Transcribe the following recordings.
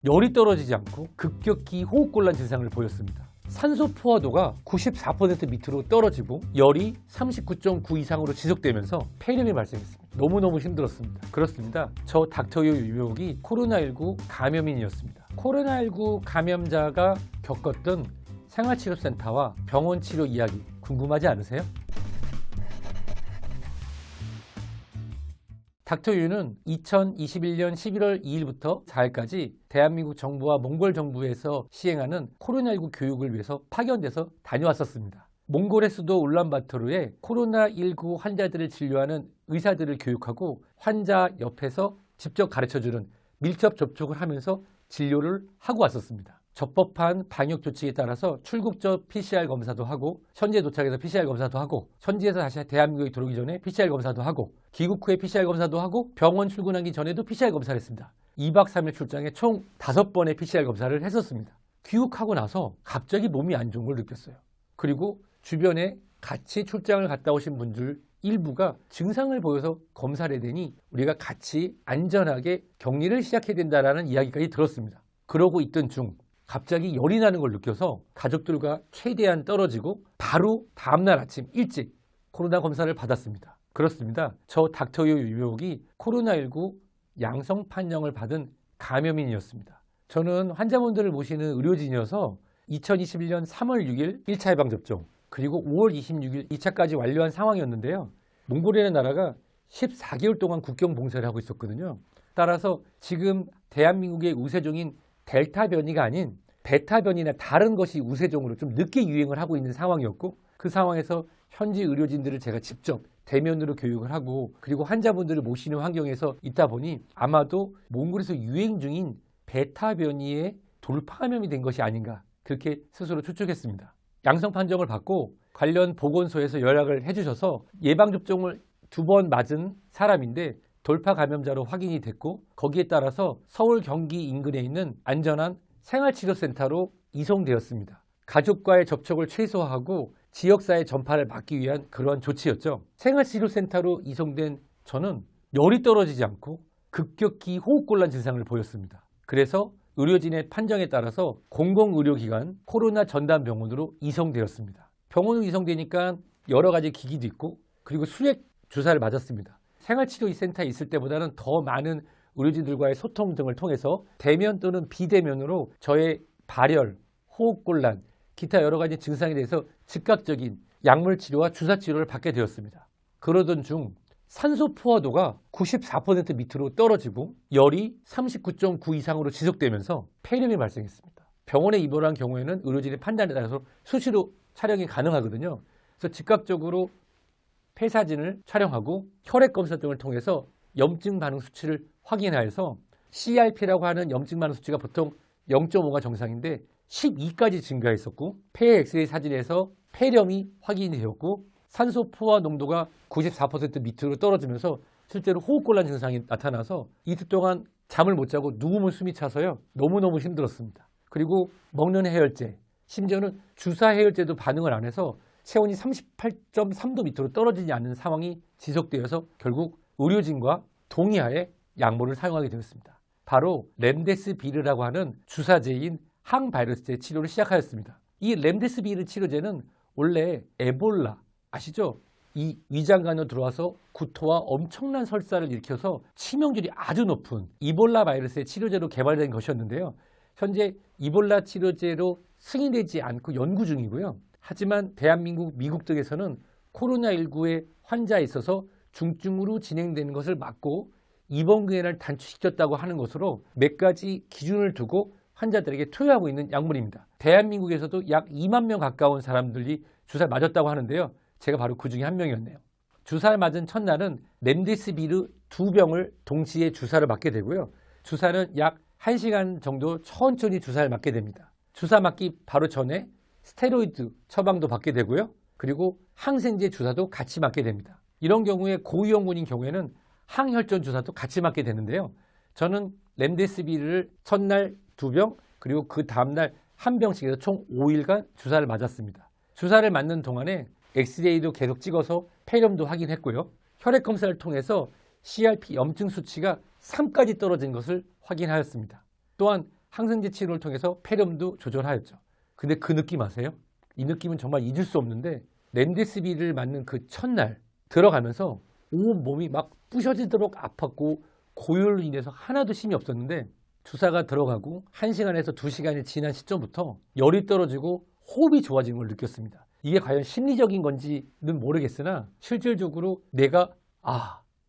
열이 떨어지지 않고 급격히 호흡곤란 증상을 보였습니다. 산소 포화도가 94% 밑으로 떨어지고 열이 39.9 이상으로 지속되면서 폐렴이 발생했습니다. 너무너무 힘들었습니다. 그렇습니다. 저 닥터유 유명욱이 코로나19 감염인이었습니다. 코로나19 감염자가 겪었던 생활치료센터와 병원 치료 이야기 궁금하지 않으세요? 닥터유는 2021년 11월 2일부터 4일까지 대한민국 정부와 몽골 정부에서 시행하는 코로나19 교육을 위해서 파견돼서 다녀왔었습니다. 몽골의 수도 울란바토르에 코로나19 환자들을 진료하는 의사들을 교육하고 환자 옆에서 직접 가르쳐주는 밀접 접촉을 하면서 진료를 하고 왔었습니다. 적법한 방역 조치에 따라서 출국적 PCR 검사도 하고 현지에 도착해서 PCR 검사도 하고 현지에서 다시 대한민국에 들어오기 전에 PCR 검사도 하고 귀국 후에 PCR 검사도 하고 병원 출근하기 전에도 PCR 검사를 했습니다. 2박 3일 출장에 총 5번의 PCR 검사를 했었습니다. 귀국하고 나서 갑자기 몸이 안 좋은 걸 느꼈어요. 그리고 주변에 같이 출장을 갔다 오신 분들 일부가 증상을 보여서 검사를 해대니 우리가 같이 안전하게 격리를 시작해야 된다는 이야기까지 들었습니다. 그러고 있던 중 갑자기 열이 나는 걸 느껴서 가족들과 최대한 떨어지고 바로 다음날 아침 일찍 코로나 검사를 받았습니다. 그렇습니다. 저 닥터유 유명욱이 코로나19 양성 판정을 받은 감염인이었습니다. 저는 환자분들을 모시는 의료진이어서 2021년 3월 6일 1차 예방접종 그리고 5월 26일 2차까지 완료한 상황이었는데요. 몽골이라는 나라가 14개월 동안 국경 봉쇄를 하고 있었거든요. 따라서 지금 대한민국의 우세종인 델타 변이가 아닌 베타 변이나 다른 것이 우세종으로 좀 늦게 유행을 하고 있는 상황이었고 그 상황에서 현지 의료진들을 제가 직접 대면으로 교육을 하고 그리고 환자분들을 모시는 환경에서 있다 보니 아마도 몽골에서 유행 중인 베타 변이의 돌파 감염이 된 것이 아닌가 그렇게 스스로 추측했습니다. 양성 판정을 받고 관련 보건소에서 연락을 해주셔서 예방접종을 2번 맞은 사람인데 돌파 감염자로 확인이 됐고 거기에 따라서 서울 경기 인근에 있는 안전한 생활치료센터로 이송되었습니다. 가족과의 접촉을 최소화하고 지역사회 전파를 막기 위한 그러한 조치였죠. 생활치료센터로 이송된 저는 열이 떨어지지 않고 급격히 호흡곤란 증상을 보였습니다. 그래서 의료진의 판정에 따라서 공공의료기관 코로나 전담병원으로 이송되었습니다. 병원으로 이송되니까 여러 가지 기기도 있고 그리고 수액 주사를 맞았습니다. 생활치료센터에 있을 때보다는 더 많은 의료진들과의 소통 등을 통해서 대면 또는 비대면으로 저의 발열, 호흡곤란, 기타 여러 가지 증상에 대해서 즉각적인 약물 치료와 주사 치료를 받게 되었습니다. 그러던 중 산소 포화도가 94% 밑으로 떨어지고 열이 39.9 이상으로 지속되면서 폐렴이 발생했습니다. 병원에 입원한 경우에는 의료진의 판단에 따라서 수시로 촬영이 가능하거든요. 그래서 즉각적으로 폐사진을 촬영하고 혈액 검사 등을 통해서 염증 반응 수치를 확인하여서 CRP라고 하는 염증 반응 수치가 보통 0.5가 정상인데 12까지 증가했었고 폐 엑스레이 사진에서 폐렴이 확인이 되었고 산소 포화 농도가 94% 밑으로 떨어지면서 실제로 호흡곤란 증상이 나타나서 이틀 동안 잠을 못 자고 누우면 숨이 차서요. 너무너무 힘들었습니다. 그리고 먹는 해열제, 심지어는 주사 해열제도 반응을 안 해서 체온이 38.3도 밑으로 떨어지지 않는 상황이 지속되어서 결국 의료진과 동의하에 약물을 사용하게 되었습니다. 바로 렘데스비르라고 하는 주사제인 항바이러스제 치료를 시작하였습니다. 이 렘데스비르 치료제는 원래 에볼라 아시죠? 이 위장관으로 들어와서 구토와 엄청난 설사를 일으켜서 치명률이 아주 높은 이볼라 바이러스의 치료제로 개발된 것이었는데요. 현재 이볼라 치료제로 승인되지 않고 연구 중이고요. 하지만 대한민국, 미국 등에서는 코로나19의 환자에 있어서 중증으로 진행되는 것을 막고 입원 기간을 단축시켰다고 하는 것으로 몇 가지 기준을 두고 환자들에게 투여하고 있는 약물입니다. 대한민국에서도 약 2만 명 가까운 사람들이 주사를 맞았다고 하는데요. 제가 바로 그 중에 한 명이었네요. 주사를 맞은 첫날은 렘데시비르 2병을 동시에 주사를 맞게 되고요. 주사는 약 1시간 정도 천천히 주사를 맞게 됩니다. 주사 맞기 바로 전에 스테로이드 처방도 받게 되고요. 그리고 항생제 주사도 같이 맞게 됩니다. 이런 경우에 고위험군인 경우에는 항혈전 주사도 같이 맞게 되는데요. 저는 렘데시비르를 첫날 2병 그리고 그 다음날 1병씩 해서 총 5일간 주사를 맞았습니다. 주사를 맞는 동안에 엑스레이도 계속 찍어서 폐렴도 확인했고요. 혈액 검사를 통해서 CRP 염증 수치가 3까지 떨어진 것을 확인하였습니다. 또한 항생제 치료를 통해서 폐렴도 조절하였죠. 근데 그 느낌 아세요? 이 느낌은 정말 잊을 수 없는데 렘데시비를 맞는 그 첫날 들어가면서 온 몸이 막 부셔지도록 아팠고 고열로 인해서 하나도 힘이 없었는데 주사가 들어가고 1시간에서 2시간이 지난 시점부터 열이 떨어지고 호흡이 좋아지는 걸 느꼈습니다. 이게 과연 심리적인 건지는 모르겠으나 실질적으로 내가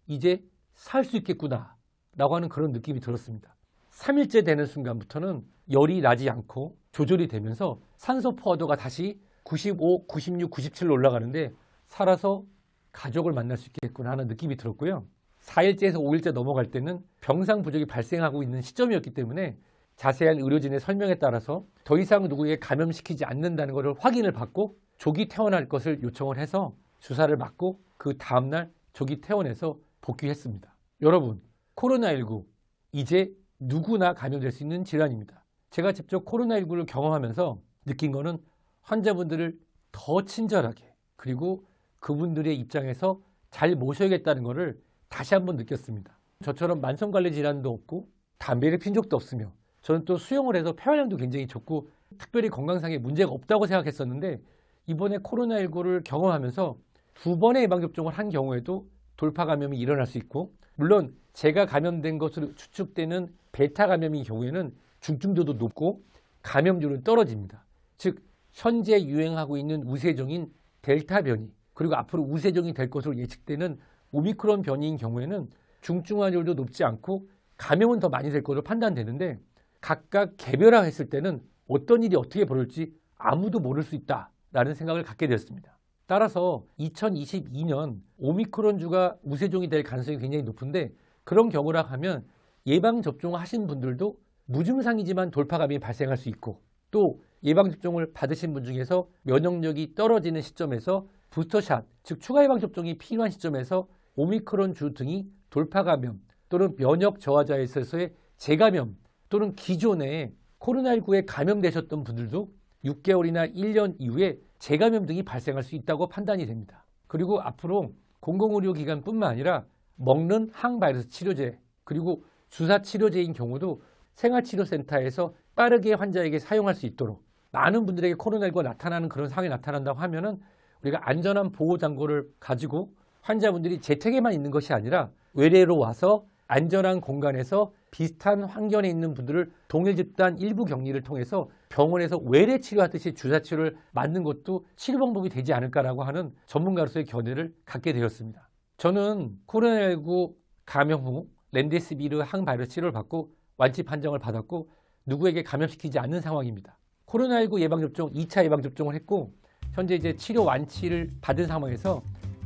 이제 살 수 있겠구나 라고 하는 그런 느낌이 들었습니다. 3일째 되는 순간부터는 열이 나지 않고 조절이 되면서 산소 포화도가 다시 95, 96, 97로 올라가는데 살아서 가족을 만날 수 있겠구나 하는 느낌이 들었고요. 4일째에서 5일째 넘어갈 때는 병상 부족이 발생하고 있는 시점이었기 때문에 자세한 의료진의 설명에 따라서 더 이상 누구에게 감염시키지 않는다는 것을 확인을 받고 조기 퇴원할 것을 요청을 해서 주사를 맞고 그 다음날 조기 퇴원해서 복귀했습니다. 여러분, 코로나19 이제 누구나 감염될 수 있는 질환입니다. 제가 직접 코로나19를 경험하면서 느낀 거는 환자분들을 더 친절하게 그리고 그분들의 입장에서 잘 모셔야겠다는 것을 다시 한번 느꼈습니다. 저처럼 만성관리 질환도 없고 담배를 핀 적도 없으며 저는 또 수영을 해서 폐활량도 굉장히 좋고 특별히 건강상에 문제가 없다고 생각했었는데 이번에 코로나19를 경험하면서 2번의 예방접종을 한 경우에도 돌파 감염이 일어날 수 있고 물론 제가 감염된 것으로 추측되는 베타 감염인 경우에는 중증도도 높고 감염률은 떨어집니다. 즉 현재 유행하고 있는 우세종인 델타 변이 그리고 앞으로 우세종이 될 것으로 예측되는 오미크론 변이인 경우에는 중증화율도 높지 않고 감염은 더 많이 될 것으로 판단되는데 각각 개별화했을 때는 어떤 일이 어떻게 벌어질지 아무도 모를 수 있다라는 생각을 갖게 되었습니다. 따라서 2022년 오미크론주가 우세종이 될 가능성이 굉장히 높은데 그런 경우라 하면 예방접종을 하신 분들도 무증상이지만 돌파감이 발생할 수 있고 또 예방접종을 받으신 분 중에서 면역력이 떨어지는 시점에서 부스터샷, 즉 추가 예방접종이 필요한 시점에서 오미크론주 등이 돌파감염 또는 면역 저하자에 있어서의 재감염 또는 기존에 코로나19에 감염되셨던 분들도 6개월이나 1년 이후에 재감염 등이 발생할 수 있다고 판단이 됩니다. 그리고 앞으로 공공의료기관뿐만 아니라 먹는 항바이러스 치료제 그리고 주사 치료제인 경우도 생활치료센터에서 빠르게 환자에게 사용할 수 있도록 많은 분들에게 코로나19가 나타나는 그런 상황이 나타난다고 하면은 우리가 안전한 보호장구를 가지고 환자분들이 재택에만 있는 것이 아니라 외래로 와서 안전한 공간에서 비슷한 환경에 있는 분들을 동일 집단 일부 격리를 통해서 병원에서 외래 치료하듯이 주사 치료를 맞는 것도 치료 방법이 되지 않을까라고 하는 전문가로서의 견해를 갖게 되었습니다. 저는 코로나19 감염 후 렘데시비르 항바이러스 치료를 받고 완치 판정을 받았고 누구에게 감염시키지 않는 상황입니다. 코로나19 예방접종 2차 예방접종을 했고 현재 이제 치료 완치를 받은 상황에서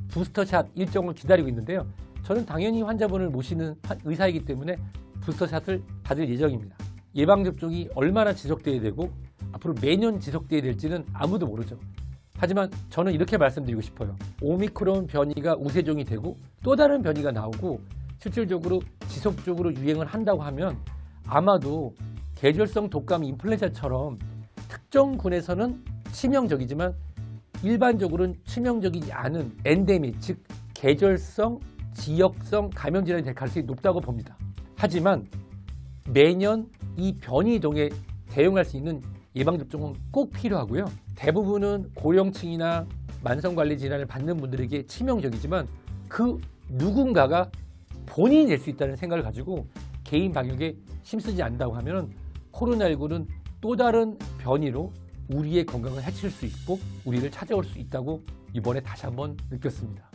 부스터샷 일정을 기다리고 있는데요. 저는 당연히 환자분을 모시는 의사이기 때문에 부스터샷을 받을 예정입니다. 예방접종이 얼마나 지속돼야 되고 앞으로 매년 지속돼야 될지는 아무도 모르죠. 하지만 저는 이렇게 말씀드리고 싶어요. 오미크론 변이가 우세종이 되고 또 다른 변이가 나오고 실질적으로 지속적으로 유행을 한다고 하면 아마도 계절성 독감 인플루엔자처럼 특정 군에서는 치명적이지만 일반적으로는 치명적이지 않은 엔데믹, 즉 계절성, 지역성 감염질환이 될 가능성이 높다고 봅니다. 하지만 매년 이 변이동에 대응할 수 있는 예방접종은 꼭 필요하고요. 대부분은 고령층이나 만성관리 질환을 받는 분들에게 치명적이지만 그 누군가가 본인이 될 수 있다는 생각을 가지고 개인 방역에 힘쓰지 않는다고 하면 코로나19는 또 다른 변이로 우리의 건강을 해칠 수 있고 우리를 찾아올 수 있다고 이번에 다시 한번 느꼈습니다.